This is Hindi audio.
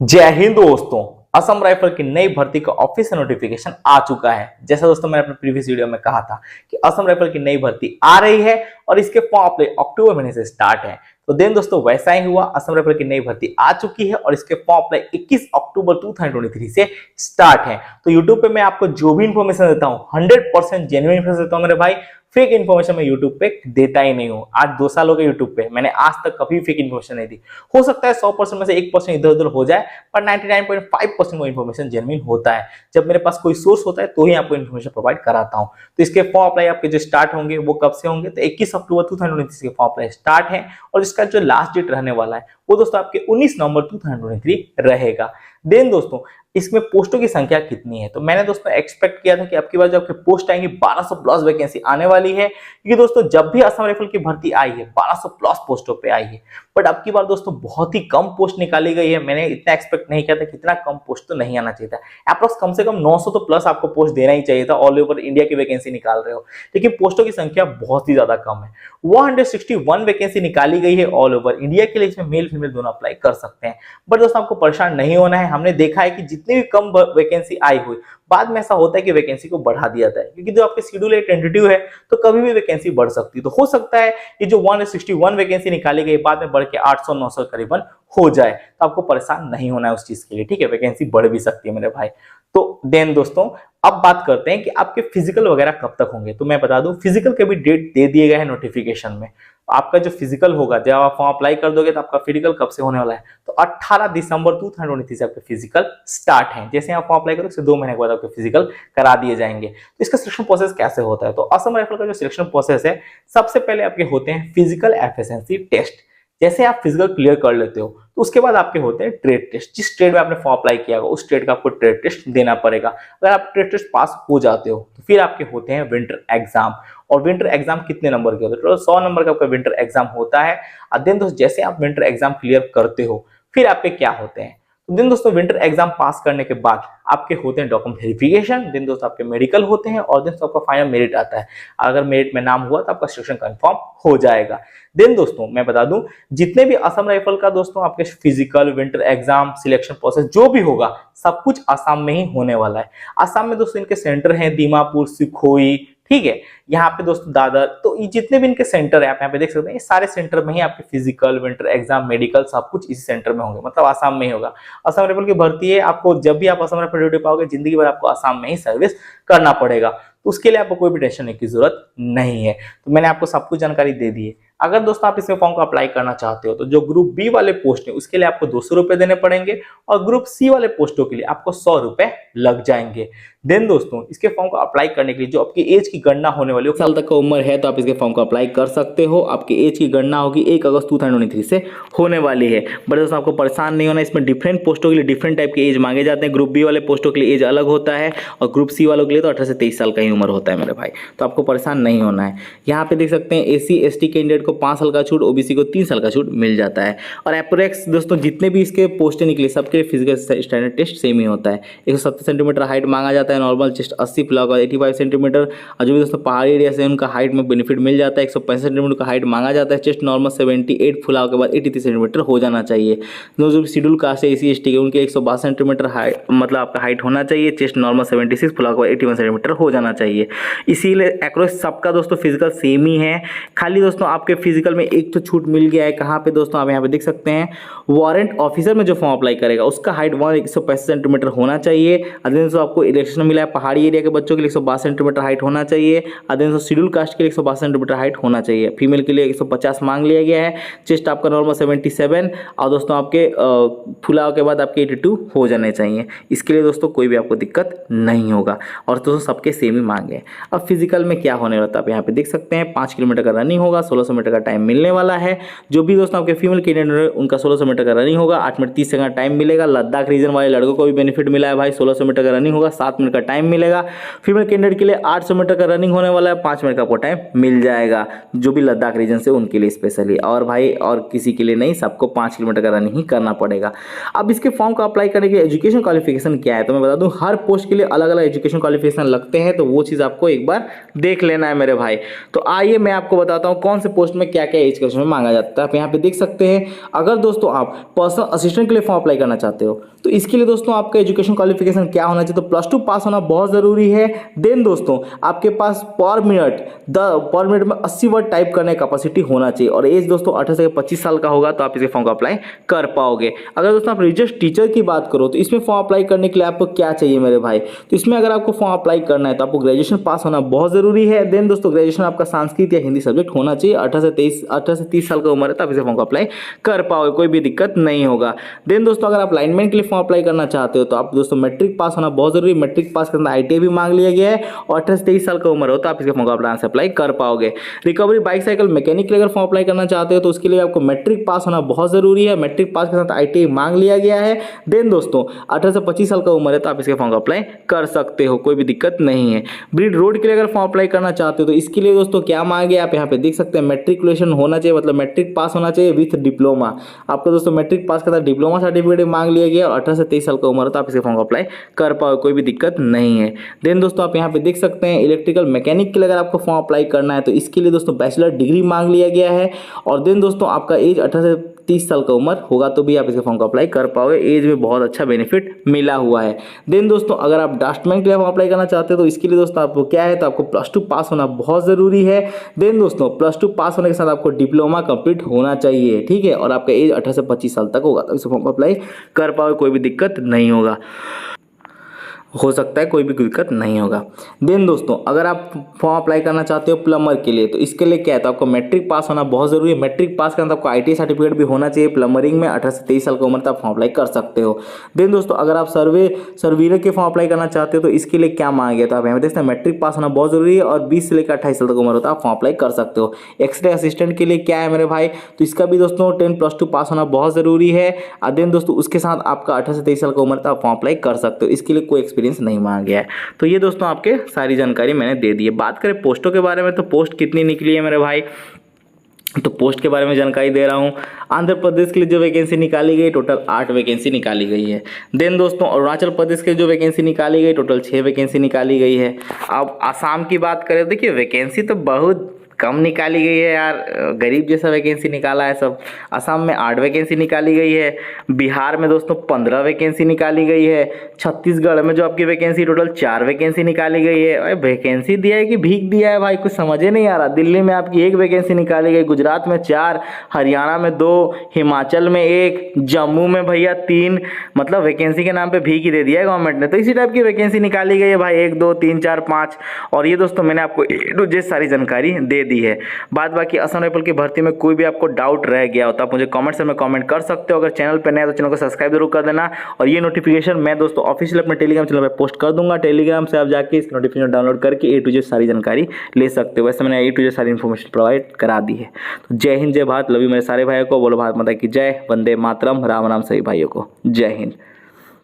जय हिंद दोस्तों। असम राइफल की नई भर्ती का ऑफिशियल नोटिफिकेशन आ चुका है। जैसा दोस्तों मैंने अपने प्रीवियस वीडियो में कहा था कि असम राइफल की नई भर्ती आ रही है और इसके फॉर्म अप्लाई अक्टूबर महीने से स्टार्ट है। तो देन दोस्तों वैसा ही हुआ, असम राइफल की नई भर्ती आ चुकी है और इसके फॉर्म अप्लाई 21 अक्टूबर 2023 से स्टार्ट है। तो यूट्यूब पे मैं आपको जो भी इंफॉर्मेशन देता हूँ 100% जेन्युइन इन्फॉर्मेशन देता हूँ मेरे भाई। फेक इन्फॉर्मेशन मैं यूट्यूब पे देता ही नहीं हूँ। आज 2 साल हो गए यूट्यूब पे, मैंने आज तक कभी फेक इन्फॉर्मेशन नहीं दी। हो सकता है 100% में से 1% इधर उधर हो जाए, पर 99.5% वो इन्फॉर्मेशन जेन्युइन होता है। जब मेरे पास कोई सोर्स होता है तो ही आपको इन्फॉर्मेशन प्रोवाइड कराता हूँ। तो इसके फॉर्म अप्लाई आपके जो स्टार्ट होंगे वो कब से होंगे, तो 21 अक्टूबर 2023 के फॉर्म अप्लाई स्टार्ट है और इसका जो लास्ट डेट रहने वाला है वो दोस्तों आपके 19 नवंबर 2023 रहेगा। देन दोस्तों इसमें पोस्टों की संख्या कितनी है, तो मैंने दोस्तों एक्सपेक्ट किया था कि अब की बार जब आपके पोस्ट आएंगे 1200 प्लस वैकेंसी आने वाली है, क्योंकि दोस्तों जब भी असम राइफल की भर्ती आई है 1200 प्लस पोस्टों पे आई है। बट अब की बार दोस्तों बहुत ही कम पोस्ट निकाली गई है। मैंने इतना एक्सपेक्ट नहीं किया था कि इतना कम पोस्ट तो नहीं आना चाहिए था। अप्रॉक्स कम से कम 900 तो प्लस आपको पोस्ट देना ही चाहिए था। ऑल ओवर इंडिया की वैकेंसी निकाल रहे हो, लेकिन पोस्टों की संख्या बहुत ही ज्यादा कम है। 161 वैकेंसी निकाली गई है ऑल ओवर इंडिया के लिए। इसमें मेल फीमेल दोनों अप्लाई कर सकते हैं। बट दोस्तों आपको परेशान नहीं होना है। हमने देखा है कि जितनी भी कम वैकेंसी आई हुई, बाद में ऐसा होता है कि वैकेंसी को बढ़ा दिया जाता है, क्योंकि जो आपके शेड्यूल टेंटेटिव है तो कभी भी वैकेंसी बढ़ सकती है। तो हो सकता है ये जो 161 वैकेंसी निकाली गई बाद में बढ़ के 800-900 करीबन हो जाए। तो आपको परेशान नहीं होना है उस चीज के लिए, ठीक है। वैकेंसी बढ़ भी सकती है मेरे भाई। तो देन दोस्तों अब बात करते हैं कि आपके फिजिकल वगैरह कब तक होंगे। तो मैं बता दूं फिजिकल के भी डेट दे दिए गए हैं नोटिफिकेशन में। आपका जो फिजिकल होगा, जब आप फॉर्म अप्लाई कर दोगे तो आपका फिजिकल कब से होने वाला है, तो 18 दिसंबर 2023 से आपके फिजिकल स्टार्ट है। जैसे आप फॉर्म अप्लाई करोगे उससे 2 महीने के बाद आपके फिजिकल करा दिए जाएंगे। तो इसका सिलेक्शन प्रोसेस कैसे होता है, तो असम राइफल का जो सिलेक्शन प्रोसेस है, सबसे पहले आपके होते हैं फिजिकल एफिशिएंसी टेस्ट। जैसे आप फिजिकल क्लियर कर लेते हो तो उसके बाद आपके होते हैं ट्रेड टेस्ट। जिस ट्रेड में आपने फॉर्म अप्लाई किया होगा उस ट्रेड का आपको ट्रेड टेस्ट देना पड़ेगा। अगर आप ट्रेड टेस्ट पास हो जाते हो तो फिर आपके होते हैं विंटर एग्जाम। और विंटर एग्जाम कितने नंबर के होते हैं, टोटल 100 नंबर का आपका विंटर एग्जाम होता है। और देन दोस्तों जैसे आप विंटर एग्जाम क्लियर करते हो फिर आपके क्या होते हैं, तो दिन दोस्तों विंटर एग्जाम पास करने के बाद आपके होते हैं डॉक्यूमेंट वेरिफिकेशन, दिन दोस्तों आपके मेडिकल होते हैं और दिन दोस्तों आपका फाइनल मेरिट आता है। अगर मेरिट में नाम हुआ तो आपका सिलेक्शन कंफर्म हो जाएगा। दिन दोस्तों मैं बता दूं जितने भी असम राइफल का दोस्तों आपके physical winter exam selection process जो भी होगा सब कुछ आसाम में ही होने वाला है। आसाम में दोस्तों इनके सेंटर हैं दीमापुर, सिखोई, ठीक है। यहाँ पे दोस्तों दादर, तो ये जितने भी इनके सेंटर है आप यहाँ पे देख सकते हैं, ये सारे सेंटर में ही आपके फिजिकल विंटर एग्जाम मेडिकल सब कुछ इसी सेंटर में होंगे, मतलब आसाम में ही होगा। असम राइफल की भर्ती है, आपको जब भी आप असम राइफल ड्यूटी पाओगे जिंदगी भर आपको आसाम में ही सर्विस करना पड़ेगा। तो उसके लिए आपको कोई भी टेंशन लेने की जरूरत नहीं है। तो मैंने आपको सब कुछ जानकारी दे दी है। अगर दोस्तों आप इसके फॉर्म को अप्लाई करना चाहते हो तो जो ग्रुप बी वाले पोस्ट है उसके लिए आपको 200 रुपए देने पड़ेंगे और ग्रुप सी वाले पोस्टों के लिए आपको 100 रुपए लग जाएंगे। देन दोस्तों इसके फॉर्म को अप्लाई करने के लिए जो आपकी एज की गणना होने वाली है, साल तक का उम्र है तो आप इसके फॉर्म को अप्लाई कर सकते हो। आपकी एज की गणना होगी 1 अगस्त 2023 से होने वाली है। बट दोस्तों आपको परेशान नहीं होना, इसमें डिफरेंट पोस्टों के लिए डिफरेंट टाइप के एज मांगे जाते हैं। ग्रुप बी वाले पोस्टों के लिए एज अलग होता है और ग्रुप सी वालों के लिए तो 18 से 23 साल का ही उम्र होता है मेरे भाई। तो आपको परेशान नहीं होना है। यहाँ पे देख सकते हैं SC/ST कैंडिडेट को 5 साल का छूट, OBC को 3 साल का छूट मिल जाता है। और एप्रोक्स दोस्तों जितने भी इसके पोस्टें निकले सबके फिजिकल स्टैंडर्ड टेस्ट सेम ही होता है। 170 सेंटीमीटर हाइट मांगा जाता है, नॉर्मल चेस्ट 80 प्लग और 85 सेंटीमीटर। और जो भी दोस्तों पहाड़ी एरिया से उनका हाइट में बेनिफिट मिल जाता है। 165 सेंटीमीटर का हाइट मांगा जाता है। चेस्ट नॉर्मल 78 फुलाव के बाद 83 सेंटीमीटर हो जाना चाहिए। जो शेड्यूल कास्ट है SC/ST के उनके 162 सेंटीमीटर हाइट मतलब आपका हाइट होना चाहिए। चेस्ट नॉर्मल 76 फुलाव के बाद 81 सेंटीमीटर हो जाना चाहिए। इसीलिए एक्रॉस सबका दोस्तों फिजिकल सेम ही है। खाली दोस्तों आपके फिजिकल में एक तो छूट मिल गया है। कहाँ पे दोस्तों आप यहाँ पे देख सकते हैं, वारंट ऑफिसर में जो फॉर्म अप्लाई करेगा उसका हाइट 165 सेंटीमीटर होना चाहिए। दोस्तों आपको इलेक्शन मिला है पहाड़ी एरिया के बच्चों के लिए 162 सेंटीमीटर हाइट होना चाहिए। दोस्तों शेड्यूल कास्ट के लिए 162 सेंटीमीटर हाइट होना चाहिए। फीमेल के लिए 150 मांग लिया गया है। चेस्ट आपका नॉर्मल 77 और दोस्तों आपके फुलाव के बाद आपके 82 हो जाने चाहिए। इसके लिए दोस्तों कोई भी आपको दिक्कत नहीं होगा और दोस्तों सबके सेम ही मांगे। अब फिजिकल में क्या होने वाला है आप यहाँ पे देख सकते हैं, 5 किलोमीटर का रनिंग होगा, 1600 मीटर का टाइम मिलने वाला है। जो भी दोस्तों आपके फीमेल कैंडिडेट उनका 1600 मीटर का रनिंग होगा, 8 मिनट 30 सेकंड का टाइम मिलेगा। लद्दाख रीजन वाले लड़कों को भी बेनिफिट मिला है भाई, 1600 मीटर का रनिंग होगा, 7 मिनट का टाइम मिलेगा। फीमेल कैंडिडेट के लिए 800 मीटर का रनिंग होने वाला है, 5 मिनट का आपको टाइम मिल जाएगा। जो भी लद्दाख रीजन से उनके लिए स्पेशली, और भाई और किसी के लिए नहीं, सबको 5 किलोमीटर का रनिंग ही करना पड़ेगा। अब इसके फॉर्म को अप्लाई करने के लिए एजुकेशन क्वालिफिकेशन क्या है, तो मैं बता दूं हर पोस्ट के लिए अलग अलग एजुकेशन क्वालिफिकेशन लगते हैं। तो वो चीज़ आपको एक बार देख लेना है मेरे भाई। तो आइए मैं आपको बताता हूँ कौन से पोस्ट पोस्ट में क्या क्या एज क्वेश्चन में मांगा जाता है आप यहाँ पे देख सकते हैं। अगर दोस्तों आप पर्सनल असिस्टेंट के लिए फॉर्म अप्लाई करना चाहते हो तो इसके लिए दोस्तों आपका एजुकेशन क्वालिफिकेशन क्या होना चाहिए, तो +2 पास होना बहुत ज़रूरी है। देन दोस्तों आपके पास पर मिनट में 80 वर्ड टाइप करने की कैपेसिटी होना चाहिए और एज दोस्तों 18 से 25 साल का होगा तो आप इसके फॉर्म को अप्लाई कर पाओगे। अगर दोस्तों आप रिजर्व टीचर की बात करो तो इसमें फॉर्म अप्लाई करने के लिए आपको क्या चाहिए मेरे भाई, तो इसमें अगर आपको फॉर्म अप्लाई करना है तो आपको ग्रेजुएशन पास होना बहुत ज़रूरी है। देन दोस्तों ग्रेजुएशन आपका संस्कृत या हिंदी सब्जेक्ट होना चाहिए। 18 से 30 साल का उम्र है तो आप इसे फॉर्म को अप्लाई कर पाओगे, कोई भी दिक्कत नहीं होगा। देन दोस्तों अगर आप लाइनमैन के लिए फॉर्म अप्लाई करना चाहते हो तो आप दोस्तों मैट्रिक पास होना बहुत जरूरी है। मैट्रिक पास करना ITI भी मांग लिया गया है और 18 से 23 साल का उम्र हो तो आप इसके फॉर्म को अप्लाई कर पाओगे। रिकवरी बाइक साइकिल मैकेनिक के लिए अगर फॉर्म अप्लाई करना चाहते हो तो उसके लिए आपको मैट्रिक पास होना बहुत जरूरी है। मैट्रिक पास के साथ ITI मांग लिया गया है। देन दोस्तों 18 से 25 साल का उम्र है तो आप इसके फॉर्म को अप्लाई कर सकते हो, कोई भी दिक्कत नहीं है। ब्रिड रोड के लिए अगर फॉर्म अप्लाई करना चाहते हो तो इसके लिए दोस्तों क्या मांगे आप यहाँ पे देख सकते हैं। मैट्रिकुलेशन होना चाहिए, मतलब मैट्रिक पास होना चाहिए विथ डिप्लोमा। आपको दोस्तों मैट्रिक पास करता डिप्लोमा सर्टिफिकेट मांग लिया गया और 18 से 23 साल का उम्र है तो आप इसके फॉर्म को अप्लाई कर पाओ, कोई भी दिक्कत नहीं है। देन दोस्तों आप यहाँ पे देख सकते हैं इलेक्ट्रिकल मैकेनिक के लिए अगर आपको फॉर्म अप्लाई करना है तो इसके लिए दोस्तों बैचलर डिग्री मांग लिया गया है और देन दोस्तों आपका एज 18 से 30 साल का उम्र होगा तो भी आप इसके फॉर्म को अप्लाई कर पाओगे। एज में बहुत अच्छा बेनिफिट मिला हुआ है। देन दोस्तों अगर आप ड्राफ्टमैन के लिए फॉर्म अप्लाई करना चाहते हो तो इसके लिए दोस्तों आपको क्या है तो आपको +2 पास होना बहुत ज़रूरी है। देन दोस्तों +2 पास होने के साथ आपको डिप्लोमा कंप्लीट होना चाहिए, ठीक है, और आपका एज 18 से 25 साल तक होगा तो इस फॉर्म को अप्लाई कर पाओगे, कोई भी दिक्कत नहीं होगा, हो सकता है कोई भी दिक्कत नहीं होगा। देन दोस्तों अगर आप फॉर्म अप्लाई करना चाहते हो प्लम्बर के लिए तो इसके लिए क्या है तो आपको मैट्रिक पास होना बहुत ज़रूरी है। मैट्रिक पास करना तो आपको ITI सर्टिफिकेट भी होना चाहिए प्लम्बरिंग में। 18 से 23 साल की उम्र तक आप फॉर्म अप्लाई कर सकते हो। देन दोस्तों अगर आप सर्वेयर के फॉर्म अप्लाई करना चाहते हो तो इसके लिए क्या मांगा गया तो आप यहाँ देखते हैं मैट्रिक पास होना बहुत ज़रूरी है और 20 से लेकर 28 साल तक उम्र होता है आप फॉर्म अप्लाई कर सकते हो। एक्सरे असिस्टेंट के लिए क्या है मेरे भाई तो इसका भी दोस्तों 10 +2 पास होना बहुत ज़रूरी है। देन दोस्तों उसके साथ आपका 18 से 23 साल का उम्र तक आप फॉर्म अप्लाई कर सकते हो, इसके लिए कोई एक्सपीरियंस नहीं मांगा गया है। तो ये दोस्तों आपके सारी जानकारी मैंने दे दी है। बात करें पोस्टों के बारे में तो पोस्ट कितनी निकली है मेरे भाई, तो पोस्ट के बारे में जानकारी दे रहा हूँ। आंध्र प्रदेश के लिए जो वैकेंसी निकाली गई टोटल 8 वैकेंसी निकाली गई है। देन दोस्तों अरुणाचल प्रदेश के जो वैकेंसी निकाली गई टोटल 6 वैकेंसी निकाली गई है। अब आसाम की बात करें देखिए वैकेंसी तो बहुत कम निकाली गई है यार, गरीब जैसा वैकेंसी निकाला है सब। असम में 8 वैकेंसी निकाली गई है। बिहार में दोस्तों 15 वैकेंसी निकाली गई है। छत्तीसगढ़ में जो आपकी वैकेंसी टोटल 4 वैकेंसी निकाली गई है। अरे वैकेंसी दिया है कि भीख दिया है भाई, कुछ समझ ही नहीं आ रहा। दिल्ली में आपकी 1 वैकेंसी निकाली गई, गुजरात में 4, हरियाणा में 2, हिमाचल में 1, जम्मू में भैया 3, मतलब वैकेंसी के नाम पे भीख ही दे दिया है गवर्नमेंट ने। तो इसी टाइप की वैकेंसी निकाली गई है भाई, 1 2 3 4 5। और ये दोस्तों मैंने आपको A to Z सारी जानकारी दे दी है। बाद बाकी असम राइफल की भर्ती में कोई भी आपको डाउट रह गया हो तो आप मुझे कमेंट सेक्शन में कमेंट कर सकते हो। अगर चैनल पे नए हैं तो चैनल को सब्सक्राइब जरूर कर देना और ये नोटिफिकेशन मैं दोस्तों ऑफिशियल अपने टेलीग्राम चैनल पे पोस्ट कर दूंगा। टेलीग्राम से आप जाके इस नोटिफिकेशन डाउनलोड करके A to Z सारी जानकारी ले सकते हो। वैसे मैंने A to Z सारी इन्फॉर्मेशन प्रोवाइड करा दी है। तो जय हिंद जय भारत, लव यू मेरे सारे भाइयों को, बोलो भारत माता की जय, वंदे मातरम, राम राम सभी भाइयों को, जय हिंद।